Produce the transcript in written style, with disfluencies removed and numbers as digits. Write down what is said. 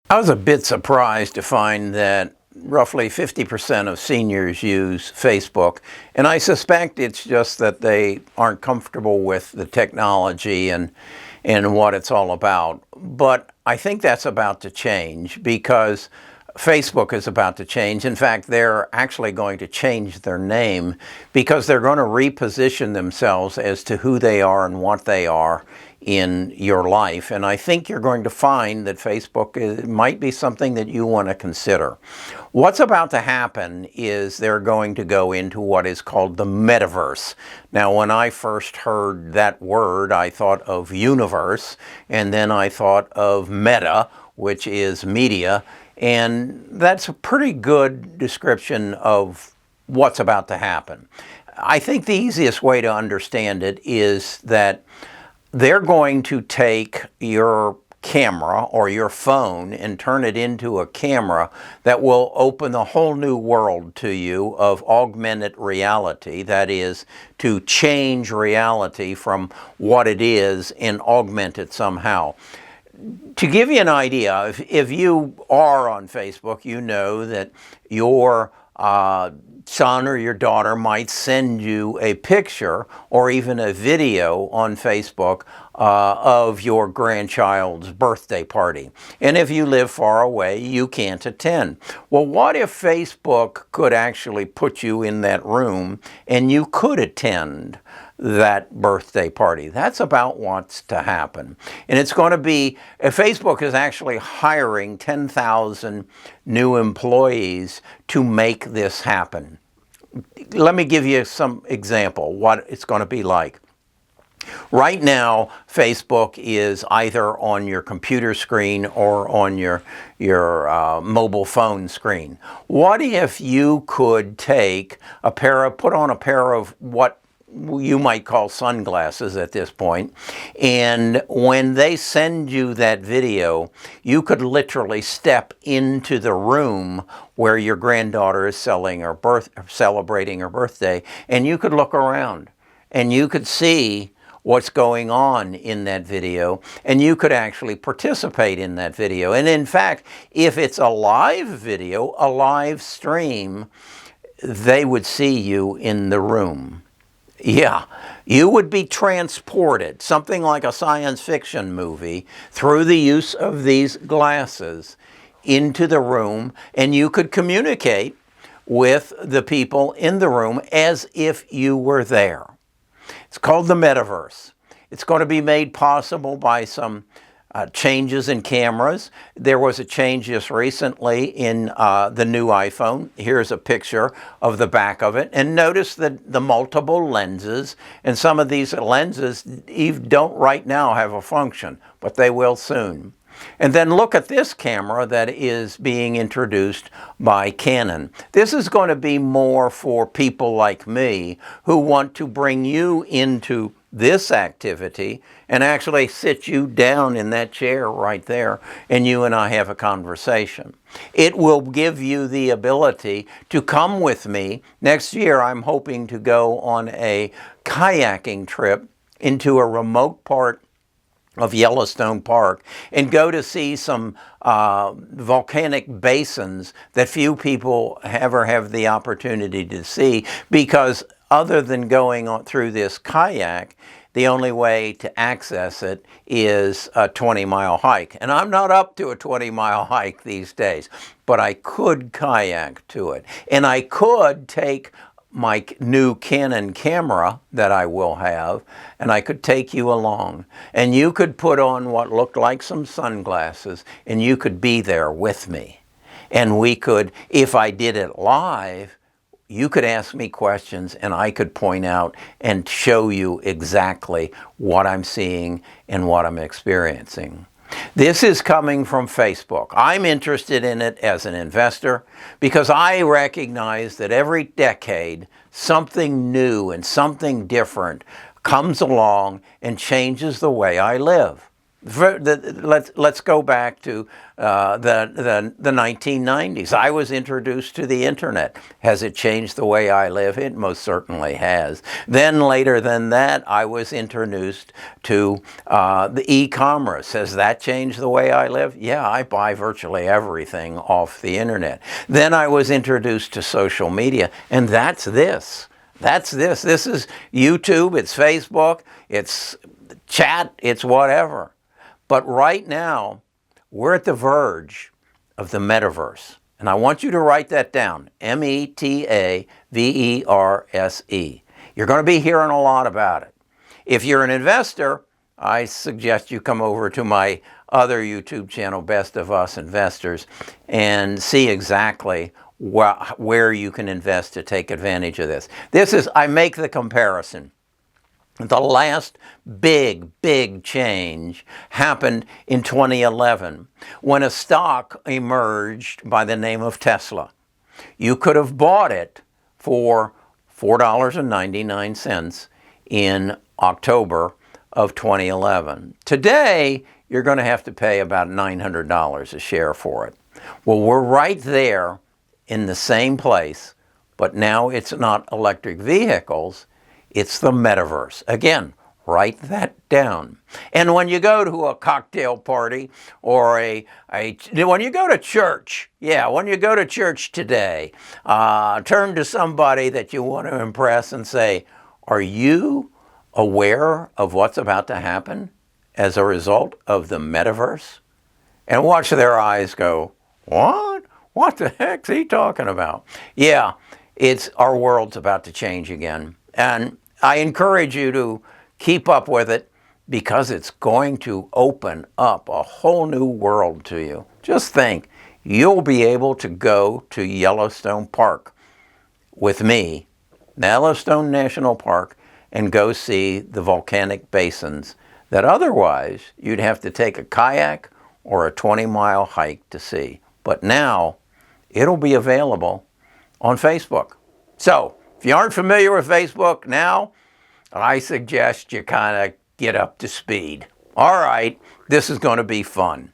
I was a bit surprised to find that roughly 50% of seniors use Facebook, and I suspect it's just that they aren't comfortable with the technology and what it's all about. But I think that's about to change because Facebook is about to change. In fact, they're actually going to change their name because they're going to reposition themselves as to who they are and what they are in your life. And I think you're going to find that Facebook might be something that you want to consider. What's about to happen is they're going to go into what is called the Metaverse. Now, when I first heard that word, I thought of universe, and then I thought of meta, which is media. And that's a pretty good description of what's about to happen. I think the easiest way to understand it is that they're going to take your camera or your phone and turn it into a camera that will open a whole new world to you of augmented reality. That is, to change reality from what it is and augment it somehow. To give you an idea, if you are on Facebook, you know that your son or your daughter might send you a picture or even a video on Facebook of your grandchild's birthday party. And if you live far away, you can't attend. Well, what if Facebook could actually put you in that room and you could attend that birthday party? That's about what's to happen. And it's going to be, Facebook is actually hiring 10,000 new employees to make this happen. Let me give you some example what it's going to be like. Right now, Facebook is either on your computer screen or on your mobile phone screen. What if you could take put on a pair of what you might call sunglasses at this point, and when they send you that video, you could literally step into the room where your granddaughter is celebrating her birthday, and you could look around and you could see what's going on in that video, and you could actually participate in that video. And in fact, if it's a live video, a live stream, they would see you in the room. Yeah, you would be transported, something like a science fiction movie, through the use of these glasses into the room, and you could communicate with the people in the room as if you were there. It's called the Metaverse. It's going to be made possible by some changes in cameras. There was a change just recently in the new iPhone. Here's a picture of the back of it. And notice the multiple lenses. And some of these lenses don't right now have a function, but they will soon. And then look at this camera that is being introduced by Canon. This is going to be more for people like me who want to bring you into this activity and actually sit you down in that chair right there, and you and I have a conversation. It will give you the ability to come with me. Next year, I'm hoping to go on a kayaking trip into a remote part of Yellowstone Park and go to see some volcanic basins that few people ever have the opportunity to see, because other than going on through this kayak, the only way to access it is a 20-mile hike. And I'm not up to a 20-mile hike these days, but I could kayak to it. And I could take my new Canon camera that I will have, and I could take you along. And you could put on what looked like some sunglasses, and you could be there with me. And we could, if I did it live, you could ask me questions and I could point out and show you exactly what I'm seeing and what I'm experiencing. This is coming from Facebook. I'm interested in it as an investor because I recognize that every decade something new and something different comes along and changes the way I live. Let's go back to the 1990s. I was introduced to the internet. Has it changed the way I live? It most certainly has. Then later than that, I was introduced to the e-commerce. Has that changed the way I live? Yeah, I buy virtually everything off the internet. Then I was introduced to social media, and that's this. That's this. This is YouTube, it's Facebook, it's chat, it's whatever. But right now, we're at the verge of the metaverse. And I want you to write that down, Metaverse. You're going to be hearing a lot about it. If you're an investor, I suggest you come over to my other YouTube channel, Best of Us Investors, and see exactly where you can invest to take advantage of this. I make the comparison. The last big change happened in 2011 when a stock emerged by the name of Tesla. You could have bought it for $4.99 in October of 2011. Today, you're going to have to pay about $900 a share for it. Well, we're right there in the same place, but now it's not electric vehicles. It's the metaverse. Again, write that down. And when you go to a cocktail party or when you go to church, when you go to church today, turn to somebody that you want to impress and say, are you aware of what's about to happen as a result of the metaverse? And watch their eyes go, what? What the heck's he talking about? Yeah, our world's about to change again. And I encourage you to keep up with it because it's going to open up a whole new world to you. Just think, you'll be able to go to Yellowstone Park with me, Yellowstone National Park, and go see the volcanic basins that otherwise you'd have to take a kayak or a 20-mile hike to see. But now, it'll be available on Facebook. So, if you aren't familiar with Facebook now, I suggest you kind of get up to speed. All right, this is going to be fun.